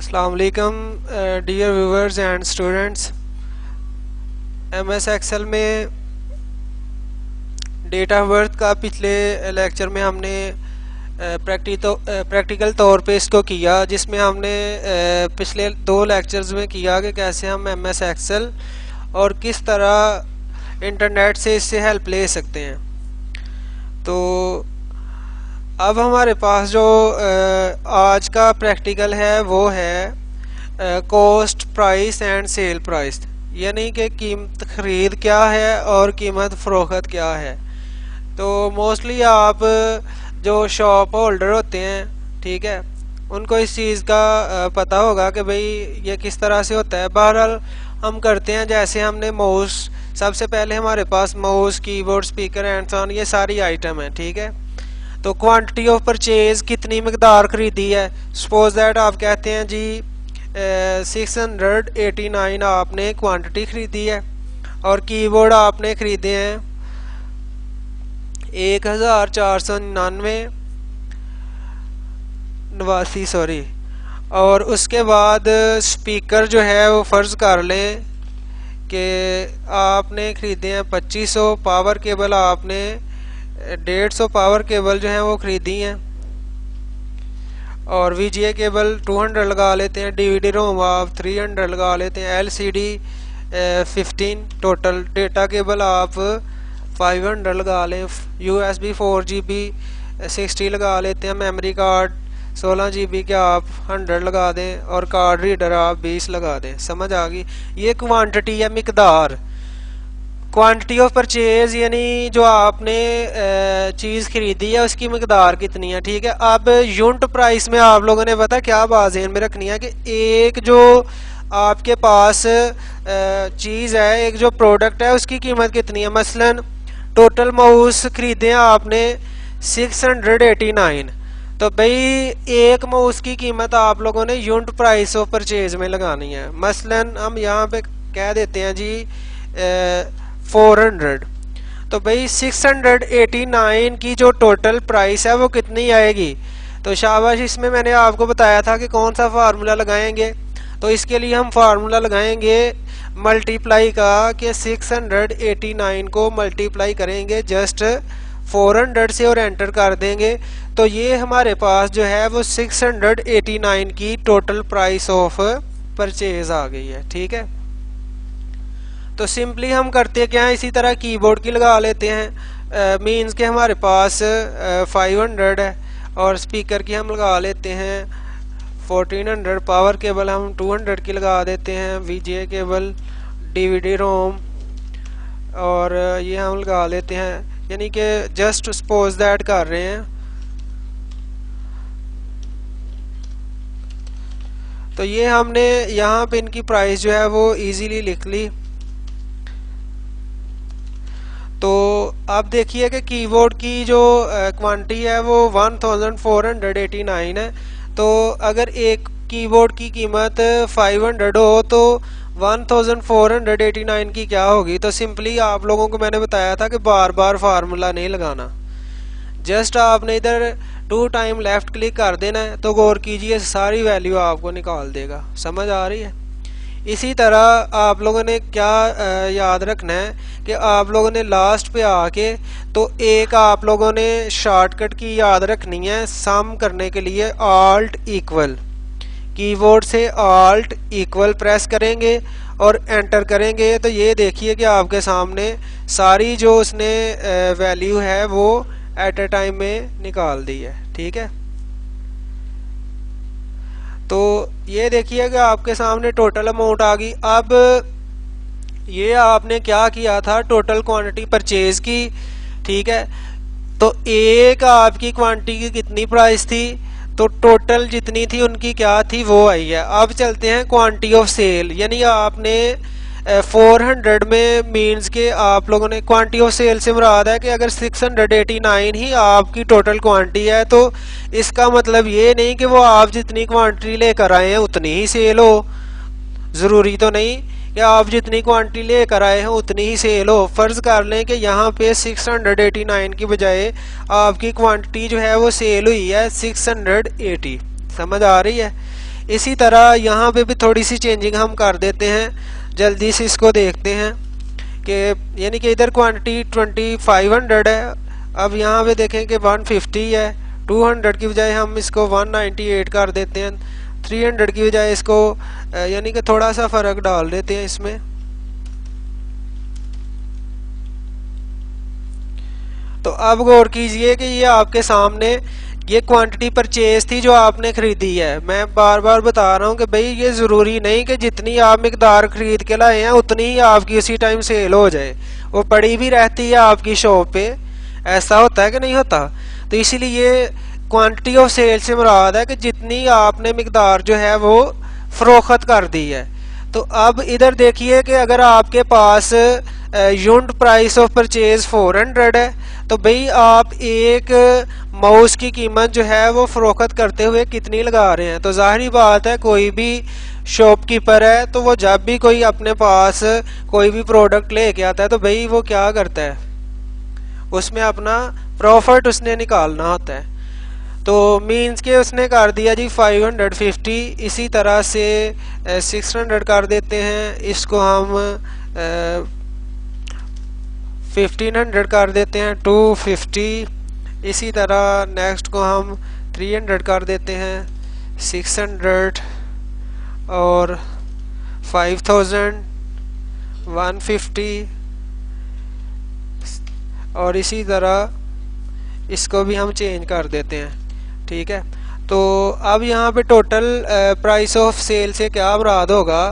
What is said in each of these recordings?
अस्सलाम वालेकुम dear viewers and students. MS Excel में डेट ऑफ बर्थ का पिछले लेक्चर में हमने प्रैक्टिकल तौर पे इसको किया, जिसमें हमने पिछले 2 लेक्चर्स में किया कि कैसे हम एमएस एक्सेल और किस तरह इंटरनेट से इससे हेल्प ले सकते हैं। तो अब हमारे पास जो आज का प्रैक्टिकल है वो है cost price and sale price, यानी कि कीमत ख़रीद क्या है और कीमत फ़रोख्त क्या है। तो मोस्टली आप जो शॉप होल्डर होते हैं, ठीक है, उनको इस चीज़ का पता होगा कि भाई ये किस तरह से होता है। बहरहाल हम करते हैं, जैसे हमने माउस, सबसे पहले हमारे पास माउस, कीबोर्ड, स्पीकर एंड सॉन, ये सारी आइटम है, ठीक है। तो क्वांटिटी ऑफ परचेज, कितनी मकदार खरीदी है। सपोज दैट आप कहते हैं जी 689 आपने क्वांटिटी खरीदी है और कीबोर्ड आपने खरीदे हैं 1499 सॉरी। और उसके बाद स्पीकर जो है वो फ़र्ज़ कर लें कि आपने खरीदे हैं 2500, पावर केबल आपने 150 पावर केबल जो है वो खरीदी हैं, और VGA केबल 200 लगा लेते हैं, DVD रोम आप 300 लगा लेते हैं, LCD 15, टोटल डेटा केबल आप 500 लगा लें, USB 4GB 60 लगा लेते हैं, मेमोरी कार्ड 16GB के आप 100 लगा दें, और कार्ड रीडर आप 20 लगा दें। समझ आ गई। ये क्वांटिटी है, मिकदार। क्वांटिटी ऑफ परचेज यानी जो आपने चीज़ खरीदी है उसकी मकदार कितनी है, ठीक है। अब यूनिट प्राइस में आप लोगों ने पता क्या बात ज़हन में रखनी है कि एक जो आपके पास चीज़ है, एक जो प्रोडक्ट है, उसकी कीमत कितनी है। मसलन टोटल माउस खरीदे हैं आपने 689, तो भाई एक माउस की कीमत आप लोगों ने यूनिट प्राइस ऑफ परचेज में लगानी है। मसलन हम यहाँ पे कह देते हैं जी 400, तो भाई 689 की जो टोटल प्राइस है वो कितनी आएगी। तो शाबाश, इसमें मैंने आपको बताया था कि कौन सा फार्मूला लगाएंगे। तो इसके लिए हम फार्मूला लगाएंगे मल्टीप्लाई का, कि 689 को मल्टीप्लाई करेंगे जस्ट 400 से और एंटर कर देंगे, तो ये हमारे पास जो है वो 689 की टोटल प्राइस ऑफ परचेज आ गई है, ठीक है। तो सिंपली हम करते क्या हैं, इसी तरह कीबोर्ड की लगा लेते हैं, मींस के हमारे पास 500 है, और स्पीकर की हम लगा लेते हैं 1400, पावर केबल हम 200 की लगा देते हैं, VGA केबल, DVD रोम, और ये हम लगा लेते हैं, यानी कि जस्ट सपोज दैट कर रहे हैं। तो ये हमने यहाँ पे इनकी प्राइस जो है वो इजीली लिख ली। तो आप देखिए कि कीबोर्ड की जो क्वांटिटी है वो 1489 है। तो अगर एक कीबोर्ड की कीमत 500 हो तो 1489 की क्या होगी। तो सिंपली आप लोगों को मैंने बताया था कि बार बार फार्मूला नहीं लगाना, जस्ट आपने इधर 2 टाइम लेफ्ट क्लिक कर देना है, तो गौर कीजिए सारी वैल्यू आपको निकाल देगा। समझ आ रही है। इसी तरह आप लोगों ने क्या याद रखना है कि आप लोगों ने लास्ट पे आके तो एक आप लोगों ने शॉर्टकट की याद रखनी है सम करने के लिए। ऑल्ट इक्वल, कीबोर्ड से ऑल्ट इक्वल प्रेस करेंगे और एंटर करेंगे, तो ये देखिए कि आपके सामने सारी जो उसने वैल्यू है वो एट ए टाइम में निकाल दी है, ठीक है। तो ये देखिए कि आपके सामने टोटल अमाउंट आ गई। अब ये आपने क्या किया था, टोटल क्वांटिटी परचेज की, ठीक है। तो एक आपकी क्वांटिटी की कितनी प्राइस थी, तो टोटल जितनी थी उनकी क्या थी वो आई है। अब चलते हैं क्वांटिटी ऑफ सेल, यानी आपने 400 में मीन्स के आप लोगों ने क्वांटिटी ऑफ सेल से मुराद है कि अगर 689 ही आपकी टोटल क्वांटिटी है, तो इसका मतलब ये नहीं कि वो आप जितनी क्वांटिटी लेकर आए हैं उतनी ही सेल हो। ज़रूरी तो नहीं कि आप जितनी क्वांटिटी लेकर आए हैं उतनी ही सेल हो। फ़र्ज़ कर लें कि यहाँ पे 689 की बजाय आपकी क्वांटिटी जो है वो सेल हुई है 680। समझ आ रही है। इसी तरह यहाँ पे भी थोड़ी सी चेंजिंग हम कर देते हैं, जल्दी से इसको देखते हैं कि यानी कि इधर क्वांटिटी 2500 है, अब यहाँ पे देखें कि 150 है, 200 की बजाय हम इसको 198 कर देते हैं, 300 की बजाय इसको यानी कि थोड़ा सा फ़र्क डाल देते हैं इसमें। तो अब गौर कीजिए कि ये आपके सामने ये क्वांटिटी परचेज थी जो आपने खरीदी है। मैं बार बार बता रहा हूँ कि भाई ये ज़रूरी नहीं कि जितनी आप मिकदार खरीद के लाए हैं उतनी ही आपकी उसी टाइम सेल हो जाए, वो पड़ी भी रहती है आपकी शॉप पे। ऐसा होता है कि नहीं होता? तो इसीलिए ये क्वांटिटी ऑफ सेल से मुराद है कि जितनी आपने मिकदार जो है वो फ़रोख्त कर दी है। तो अब इधर देखिए कि अगर आपके पास यूनिट प्राइस ऑफ परचेज 400 है, तो भाई आप एक माउस की कीमत जो है वो फ़रोख्त करते हुए कितनी लगा रहे हैं। तो ज़ाहिरी बात है कोई भी शॉपकीपर है तो वो जब भी कोई अपने पास कोई भी प्रोडक्ट लेके आता है तो भाई वो क्या करता है, उसमें अपना प्रॉफिट उसने निकालना होता है। तो मीन्स के उसने कर दिया जी 550, इसी तरह से 600 कर देते हैं, इसको हम 1500 कर देते हैं, 250, इसी तरह नेक्स्ट को हम 300 कर देते हैं, 600 और 5000, 150 और इसी तरह इसको भी हम चेंज कर देते हैं। ठीक है, तो अब यहाँ पे टोटल प्राइस ऑफ सेल से क्या मुराद होगा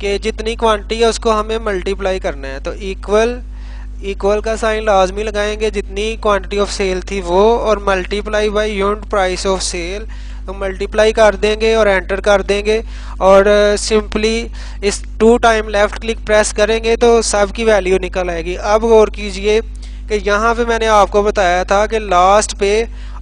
कि जितनी क्वांटिटी है उसको हमें मल्टीप्लाई करना है। तो इक्वल का साइन लाजमी लगाएंगे, जितनी क्वांटिटी ऑफ सेल थी वो, और multiply by unit price of sale. तो मल्टीप्लाई कर देंगे और एंटर कर देंगे और सिंपली इस 2 टाइम लेफ़्ट क्लिक प्रेस करेंगे तो सब की वैल्यू निकल आएगी। अब गौर कीजिए कि यहाँ पे मैंने आपको बताया था कि लास्ट पे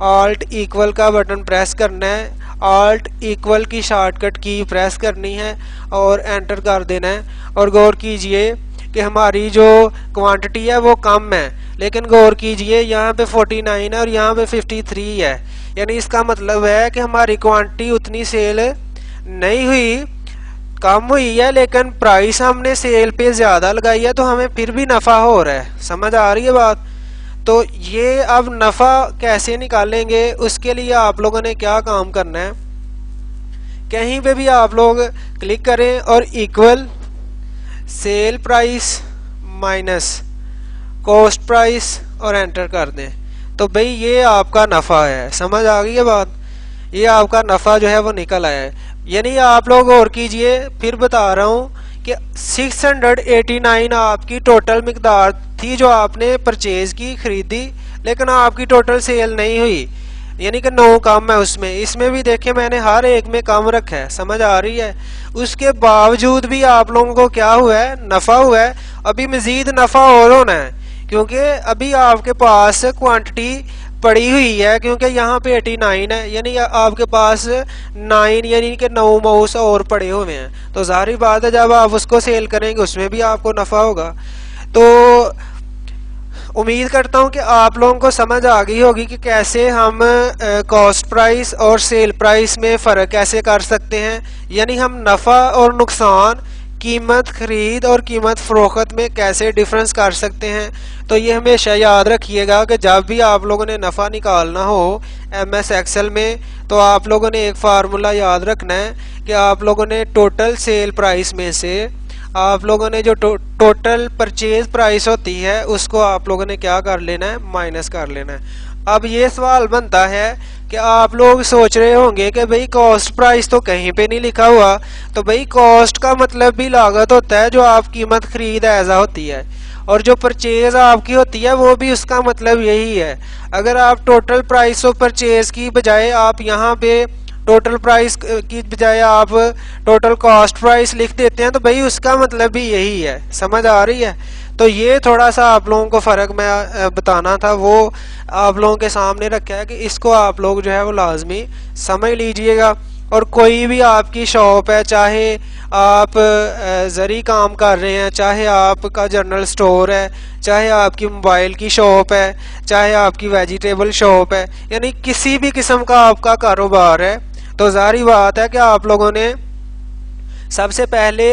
ऑल्ट इक्वल का बटन प्रेस करना है, ऑल्ट इक्वल की शॉर्टकट की प्रेस करनी है और एंटर कर देना है। और गौर कीजिए कि हमारी जो क्वांटिटी है वो कम है, लेकिन गौर कीजिए यहाँ पे 49 है और यहाँ पे 53 है, यानी इसका मतलब है कि हमारी क्वांटिटी उतनी सेल नहीं हुई, कम हुई है, लेकिन प्राइस हमने सेल पे ज़्यादा लगाई है तो हमें फिर भी नफ़ा हो रहा है। समझ आ रही है बात? तो ये अब नफ़ा कैसे निकालेंगे, उसके लिए आप लोगों ने क्या काम करना है, कहीं पे भी आप लोग क्लिक करें और equal sale price minus cost price और एंटर कर दें। तो भाई ये आपका नफ़ा है। समझ आ गई है बात? ये आपका नफ़ा जो है वो निकल आया है। यानी आप लोग और कीजिए, फिर बता रहा हूँ कि 689 आपकी टोटल मिकदार थी जो आपने परचेज की, खरीदी, लेकिन आपकी टोटल सेल नहीं हुई, यानी कि 9 कम है उसमें। इसमें भी देखें मैंने हर एक में कम रखा है। समझ आ रही है? उसके बावजूद भी आप लोगों को क्या हुआ है, नफ़ा हुआ है। अभी मज़ीद नफ़ा और होना है क्योंकि अभी आपके पास क्वांटिटी पड़ी हुई है, क्योंकि यहाँ पे 89 है, यानी आपके पास 9 यानी कि 9 माउस और पड़े हुए हैं। तो ज़ाहिर बात है जब आप उसको सेल करेंगे उसमें भी आपको नफ़ा होगा। तो उम्मीद करता हूँ कि आप लोगों को समझ आ गई होगी कि कैसे हम कॉस्ट प्राइस और सेल प्राइस में फ़र्क कैसे कर सकते हैं, यानी हम नफ़ा और नुकसान, कीमत खरीद और कीमत फ़रोख्त में कैसे डिफरेंस कर सकते हैं। तो ये हमेशा याद रखिएगा कि जब भी आप लोगों ने नफ़ा निकालना हो MS एक्सेल में, तो आप लोगों ने एक फार्मूला याद रखना है कि आप लोगों ने टोटल सेल प्राइस में से आप लोगों ने जो टोटल परचेज प्राइस होती है उसको आप लोगों ने क्या कर लेना है, माइनस कर लेना है। अब ये सवाल बनता है कि आप लोग सोच रहे होंगे कि भाई कॉस्ट प्राइस तो कहीं पे नहीं लिखा हुआ। तो भाई कॉस्ट का मतलब भी लागत होता है जो आप कीमत खरीद ऐसा होती है, और जो परचेज आपकी होती है वो भी उसका मतलब यही है। अगर आप टोटल प्राइस ऑफ परचेज की बजाय आप यहाँ पे टोटल प्राइस की बजाय आप टोटल कॉस्ट प्राइस लिख देते हैं तो भाई उसका मतलब भी यही है। समझ आ रही है? तो ये थोड़ा सा आप लोगों को फ़र्क मैं बताना था, वो आप लोगों के सामने रखा है कि इसको आप लोग जो है वो लाजमी समझ लीजिएगा। और कोई भी आपकी शॉप है, चाहे आप ज़री काम कर रहे हैं, चाहे आपका जनरल स्टोर है, चाहे आपकी मोबाइल की शॉप है, चाहे आपकी वेजिटेबल शॉप है, यानी किसी भी किस्म का आपका कारोबार है, तो ज़ाहिर बात है कि आप लोगों ने सबसे पहले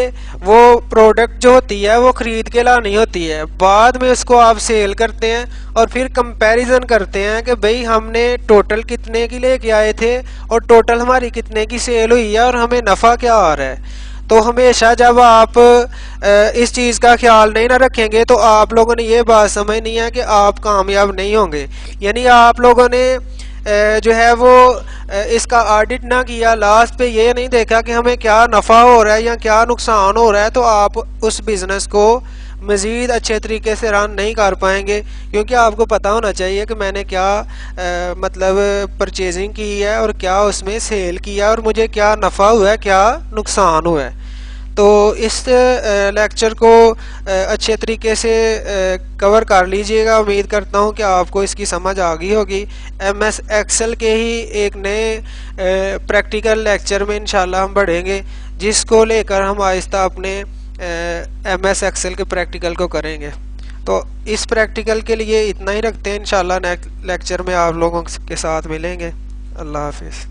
वो प्रोडक्ट जो होती है वो ख़रीद के लानी होती है, बाद में उसको आप सेल करते हैं और फिर कंपैरिजन करते हैं कि भाई हमने टोटल कितने की लेके आए थे और टोटल हमारी कितने की सेल हुई है और हमें नफ़ा क्या आ रहा है। तो हमेशा जब आप इस चीज़ का ख्याल नहीं ना रखेंगे तो आप लोगों ने ये बात समझनी है कि आप कामयाब नहीं होंगे। यानी आप लोगों ने जो है वो इसका ऑडिट ना किया, लास्ट पे ये नहीं देखा कि हमें क्या नफ़ा हो रहा है या क्या नुकसान हो रहा है, तो आप उस बिज़नेस को मज़ीद अच्छे तरीके से रन नहीं कर पाएंगे। क्योंकि आपको पता होना चाहिए कि मैंने क्या मतलब परचेजिंग की है और क्या उसमें सेल किया और मुझे क्या नफ़ा हुआ है, क्या नुकसान हुआ है। तो इस लेक्चर को अच्छे तरीके से कवर कर लीजिएगा। उम्मीद करता हूँ कि आपको इसकी समझ आ गई होगी। MS एक्सेल के ही एक नए प्रैक्टिकल लेक्चर में इंशाल्लाह हम बढ़ेंगे, जिसको लेकर हम आहिस्ता अपने MS एक्सेल के प्रैक्टिकल को करेंगे। तो इस प्रैक्टिकल के लिए इतना ही रखते हैं। इंशाल्लाह नेक्स्ट लेक्चर में आप लोगों के साथ मिलेंगे। अल्लाह हाफिज़।